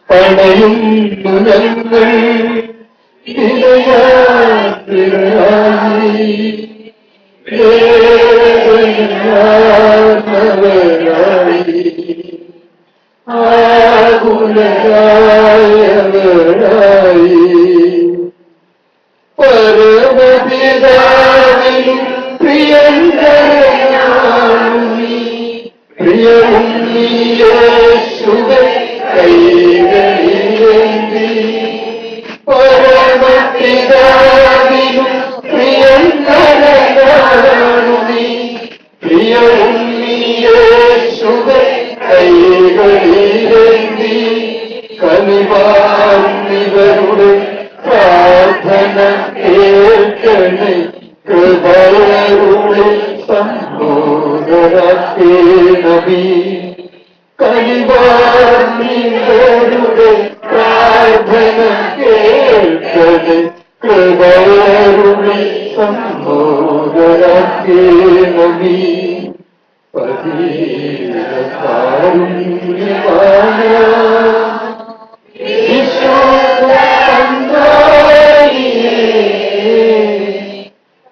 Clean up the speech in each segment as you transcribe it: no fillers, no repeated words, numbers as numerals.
പണയുന്നു ഞങ്ങൾ പരമപിതാവിനും പ്രിയവും യേശുവേ കൈകളിലേന്തി പരമപിതാവിനും പ്രിയവും യേശുവേ കൈകളിലേന്തി കനിവാർന്നിവരുടെ പ്രാർത്ഥന കേൾക്കണേ കൃപയുടെ സഹോദരനബി കനിവാർന്നിവരുടെ പ്രാർത്ഥന കേൾക്കണേ കൃപയുടെ സഹോദരനബി പതിരകാരുണ്യവാന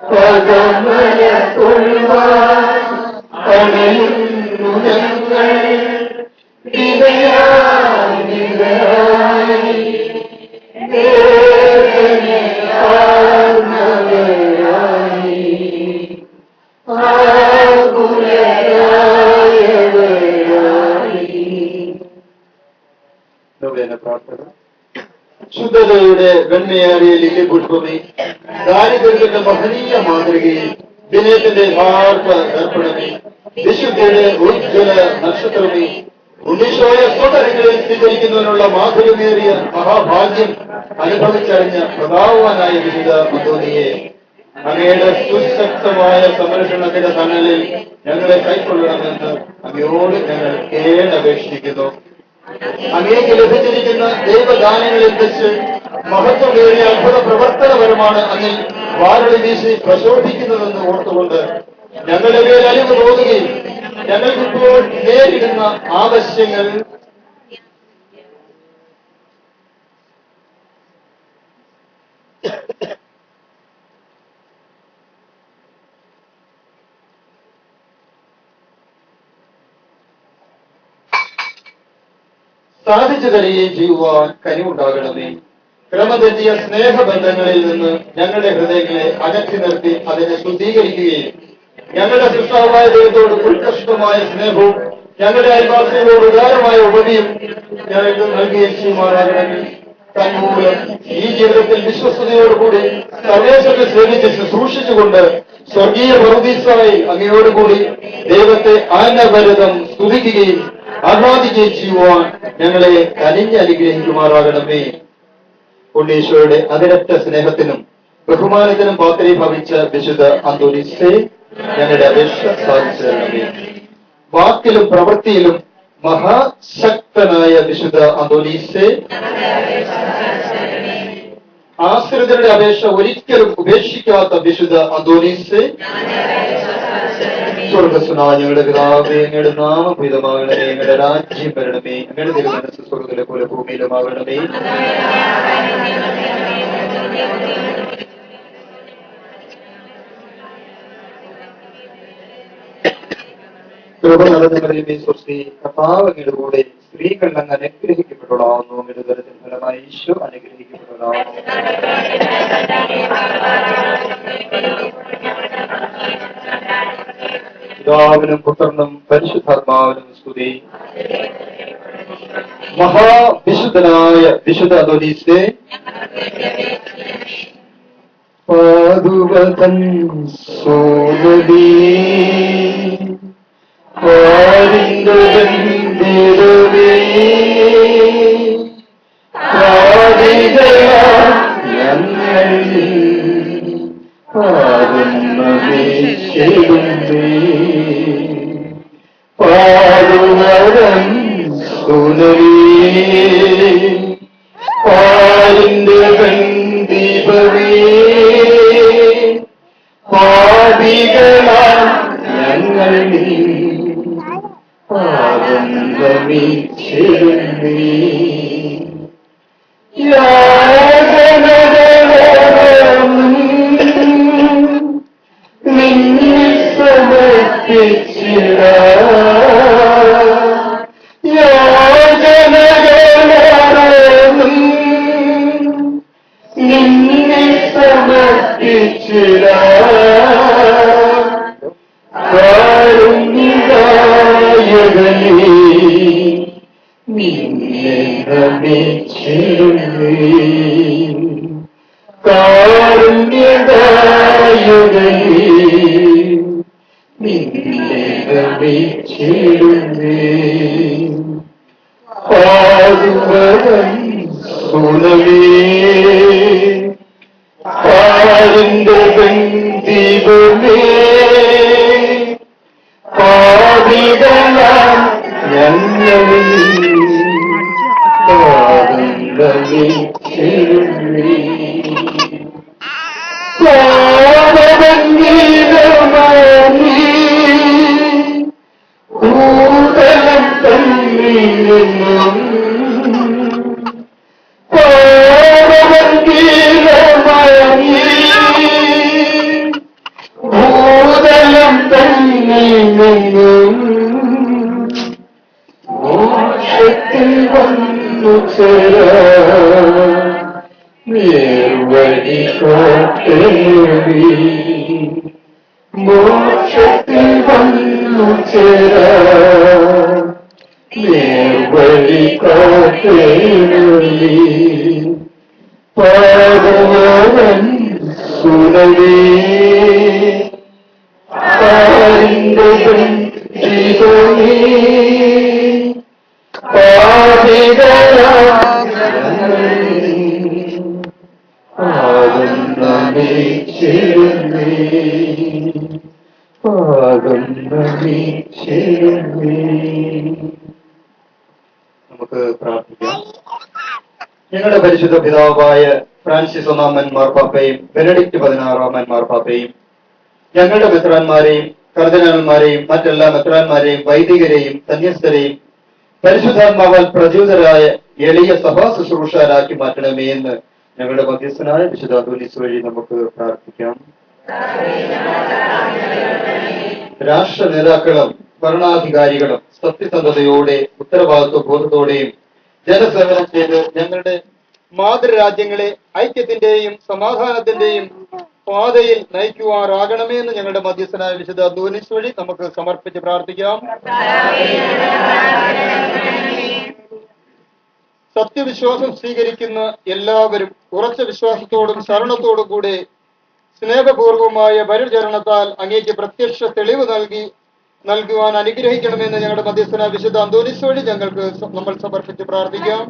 പദമല കൊള്ളുവാൻ പണയുന്നു ഞങ്ങൾ പ്രാർത്ഥന. ശുദ്ധതയുടെ വെണ്മയേറിയ ലില്ലിപുഷ്പമേ, ദാരിദ്ര്യത്തിന്റെ മഹനീയ മാതൃകയിൽ വിനയത്തിന്റെ യഥാർത്ഥ ദർപ്പണമേ, വിശുദ്ധിയുടെ ഉജ്ജ്വല നക്ഷത്രമേ, ഉണ്ണീശോയെ സ്വകരങ്ങളിൽ സ്വീകരിക്കുന്നതിനുള്ള മാധുര്യമേറിയ മഹാഭാഗ്യം അനുഭവിച്ചറിഞ്ഞ പ്രതാപവാനായ വിശുദ്ധ അന്തോണിയെ അങ്ങയുടെ സുശക്തമായ സംരക്ഷണത്തിന്റെ തണലിൽ ഞങ്ങളെ കൈക്കൊള്ളണമെന്ന് അങ്ങയോട് ഞങ്ങൾ കേണപേക്ഷിക്കുന്നു. അങ്ങേക്ക് ലഭിച്ചിരിക്കുന്ന ദൈവദാനങ്ങളിൽ വെച്ച് മഹത്വമേറിയ അത്ഭുത പ്രവർത്തനപരമാണ് അങ്ങിൽ വാരളി വീശി പ്രശോഭിക്കുന്നതെന്ന് ഓർത്തുകൊണ്ട് ഞങ്ങളുടെ മേൽ അലിവ് തോന്നുകയും ഞങ്ങൾക്കിപ്പോൾ നേരിടുന്ന ആവശ്യങ്ങൾ സാധിച്ചു തരികയും ചെയ്യുവാൻ കനിവുണ്ടാകണമേ. ക്രമതെറ്റിയ സ്നേഹബന്ധങ്ങളിൽ നിന്ന് ഞങ്ങളുടെ ഹൃദയങ്ങളെ അകറ്റി നിർത്തി അതിനെ ശുദ്ധീകരിക്കുകയും ഞങ്ങളുടെ സൃഷ്ടാവായ ദൈവത്തോട് ഉത്കൃഷ്ടമായ സ്നേഹവും ഞങ്ങളുടെ അയൽവാസികളോട് ഉദാരമായ ഉപമയും ഞങ്ങൾക്ക് നൽകുകയും ചെയ്യുമാറാകണമേ. തന്മൂലം ഈ ജീവിതത്തിൽ വിശ്വസ്തയോടുകൂടി സർവേശ്വരനെ സേവിച്ച് ശുശ്രൂഷിച്ചുകൊണ്ട് സ്വർഗീയ പറുദീസായി അങ്ങയോടുകൂടി ദൈവത്തെ അനവരതം സ്തുതിക്കുകയും ആഹ്ലാദിക്കുകയും ചെയ്യുവാൻ ഞങ്ങളെ കനിഞ്ഞ് അനുഗ്രഹിക്കുമാറാകണമേ. ഉണ്ണീശോയുടെ അതിരറ്റ സ്നേഹത്തിനും ബഹുമാനത്തിനും പാത്രീഭവിച്ച വിശുദ്ധ അന്തോനീസേ, ഞങ്ങളുടെ അപേക്ഷ സാധിച്ചു തരണമേ. വാക്കിലും പ്രവൃത്തിയിലും മഹാശക്തനായ വിശുദ്ധ അന്തോനീസേ, ആശ്രിതരുടെ അപേക്ഷ ഒരിക്കലും ഉപേക്ഷിക്കാത്ത വിശുദ്ധ അന്തോനീസേ, സ്വർഗസ്വനായ ഞങ്ങളുടെ പിതാവേ, അങ്ങയുടെ നാമഭൂതമാകണമേ, ഞങ്ങളുടെ രാജ്യം വരണമേ, അങ്ങയുടെ തിരുമനസ്സ് സ്വർഗ്ഗത്തിലെ പോലെ ഭൂമിയിലുമാകണമേ. കൃപ നിറഞ്ഞവരെ സ്വസ്തി, കർത്താവ് അങ്ങയുടെ കൂടെ സ്ത്രീകൾ അങ്ങ് അനുഗ്രഹിക്കപ്പെട്ടവളാവുന്നു. അങ്ങയുടെ ഉദരത്തിൻ ഫലമായി ഈശോ അനുഗ്രഹിക്കപ്പെട്ടവളാവുന്നു. പിതാവിനും പുത്രനും പരിശുദ്ധാത്മാവിനും സ്തുതി. മഹാവിശുദ്ധനായ വിശുദ്ധ അന്തോനീസേ, പാതുവതൻ സോദരീ പാടുവരം സുനരീ പാലിന്റെ ബന്ദിപവേ പാപി നിന്നെ സമർപ്പിച്ചിടാ കാരുണ്യദായകനേ നിന്നെ നമിച്ചിടുന്നേ കാരുണ്യദായകനേ നിന്നെ നമിച്ചിടുന്നേ പാടുവൻ സുനമേ പാടിന്റെ ബന്ധീപമേ പാപികളാം ഞങ്ങളിൽ പാടുന്നേ പാടവംഗീതമാനീ ഭൂതലം തന്നിൽ നിന്നും പാടവംഗീതമാനീ ഭൂതലം തന്നിൽ നിന്നും മോക്ഷത്തിൽ വന്നു ചേരാ നേർവഴി കാട്ടേവി മോക്ഷത്തിൽ വന്നു ചേരാ നേർവഴി കാട്ടേവി പാടുവൻ സുനമേ പാടിന്റെ ബന്ധീപമേ പാപികളാം പാദം നമിച്ചിടുന്നേ പാദം നമിച്ചിടുന്നേ. നമുക്ക് പ്രാർത്ഥിക്കാം. ഞങ്ങളുടെ പരിശുദ്ധ പിതാവായ ഫ്രാൻസിസ് ഒന്നാമൻ മാർപ്പാപ്പയും ബെനഡിക്ട് 16 മാർപ്പാപ്പയും ഞങ്ങളുടെ മെത്രാന്മാരെയും കർദിനാൾമാരെയും മറ്റെല്ലാ മെത്രാന്മാരെയും വൈദികരെയും സന്യസ്തരെയും പരിശുദ്ധാത്മാവാൽ പ്രചോദരായ എളിയ സഭാ ശുശ്രൂഷകരാക്കി മാറ്റണമേ എന്ന് ഞങ്ങളുടെ മധ്യസ്ഥനായ വിശുദ്ധ അന്തോനീസ് വഴി നമുക്ക് പ്രാർത്ഥിക്കാം. രാഷ്ട്ര നേതാക്കളും ഭരണാധികാരികളും സത്യസന്ധതയോടെ ഉത്തരവാദിത്വ ബോധത്തോടെയും ജനസേവനം ചെയ്ത് ഞങ്ങളുടെ മാതൃരാജ്യങ്ങളെ ഐക്യത്തിന്റെയും സമാധാനത്തിന്റെയും പാതയിൽ നയിക്കുവാറാകണമേ എന്ന് ഞങ്ങളുടെ മധ്യസ്ഥനായ വിശുദ്ധ അന്തോനീസ് വഴി നമുക്ക് സമർപ്പിച്ച് പ്രാർത്ഥിക്കാം. സത്യവിശ്വാസം സ്വീകരിക്കുന്ന എല്ലാവരും ഉറച്ച വിശ്വാസത്തോടും ശരണത്തോടും കൂടെ സ്നേഹപൂർവമായ പരിചരണത്താൽ അങ്ങേക്ക് പ്രത്യക്ഷ തെളിവ് നൽകുവാൻ അനുഗ്രഹിക്കണമെന്ന് ഞങ്ങളുടെ മധ്യസ്ഥനായ വിശുദ്ധ അന്തോനീസ് വഴി നമ്മൾ സമർപ്പിച്ച് പ്രാർത്ഥിക്കാം.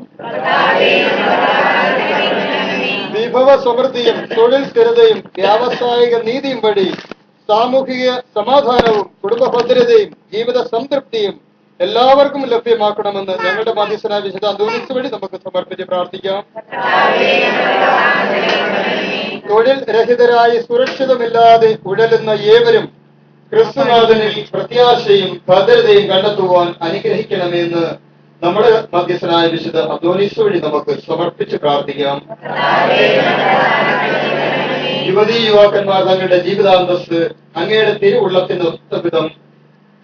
വിഭവ സമൃദ്ധിയും തൊഴിൽ സ്ഥിരതയും വ്യാവസായിക നീതിയും വഴി സാമൂഹിക സമാധാനവും കുടുംബ ഭദ്രതയും ജീവിത സംതൃപ്തിയും എല്ലാവർക്കും ലഭ്യമാക്കണമെന്ന് ഞങ്ങളുടെ മധ്യസ്ഥനായ വിശുദ്ധ അന്തോനീസ് വഴി നമുക്ക് സമർപ്പിച്ച് പ്രാർത്ഥിക്കാം. തൊഴിൽ രഹിതരായി സുരക്ഷിതമില്ലാതെ ഉഴലുന്ന ഏവരും ക്രിസ്തുനാഥനിൽ പ്രത്യാശയും ഭദ്രതയും കണ്ടെത്തുവാൻ അനുഗ്രഹിക്കണമെന്ന് നമ്മുടെ മധ്യസ്ഥനായ വിശുദ്ധ അന്തോനീസ് വഴി നമുക്ക് സമർപ്പിച്ച് പ്രാർത്ഥിക്കാം. യുവതീ യുവാക്കന്മാർ തങ്ങളുടെ ജീവിതാന്തസ്സ് അങ്ങയുടെ തിരുവുള്ളത്തിനൊത്ത വിധം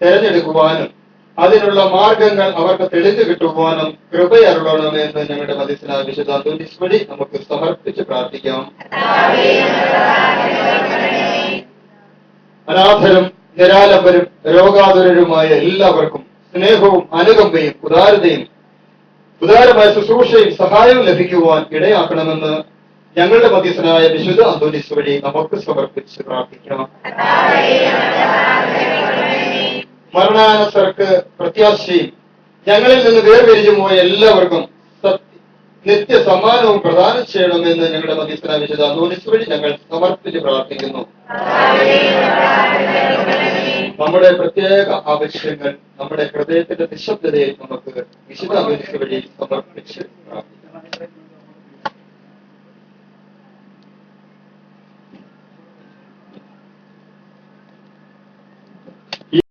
തെരഞ്ഞെടുക്കുവാനും അതിനുള്ള മാർഗങ്ങൾ അവർക്ക് തെളിഞ്ഞു കിട്ടുവാനും കൃപയരുളണമെന്ന് ഞങ്ങളുടെ മധ്യസ്ഥനായ വിശുദ്ധ അന്തോനീസ് വഴി നമുക്ക് സമർപ്പിച്ച് പ്രാർത്ഥിക്കാം. അനാഥരും നിരാലംബരും രോഗാതുരരുമായ എല്ലാവർക്കും സ്നേഹവും അനുകമ്പയും ഉദാരമായ ശുശ്രൂഷയും സഹായവും ലഭിക്കുവാൻ ഇടയാക്കണമെന്ന് ഞങ്ങളുടെ മധ്യസ്ഥനായ വിശുദ്ധ അന്തോനീസ് വഴി നമുക്ക് സമർപ്പിച്ച് പ്രാർത്ഥിക്കാം. മരണാനന്തരക്ക് പ്രത്യാശയും ഞങ്ങളിൽ നിന്ന് വേർപിരിഞ്ഞു പോയ എല്ലാവർക്കും നിത്യ സമ്മാനവും പ്രദാനം ചെയ്യണമെന്ന് ഞങ്ങളുടെ മധ്യസ്ഥനായ വിശുദ്ധ അന്തോനീസ് വഴി ഞങ്ങൾ സമർപ്പിച്ച് പ്രാർത്ഥിക്കുന്നു. നമ്മുടെ പ്രത്യേക ആവശ്യങ്ങൾ നമ്മുടെ ഹൃദയത്തിന്റെ നിശബ്ദതയെ നമുക്ക് വിശുദ്ധ അന്തോനീസ് വഴി സമർപ്പിച്ച് പ്രാർത്ഥിക്കാം.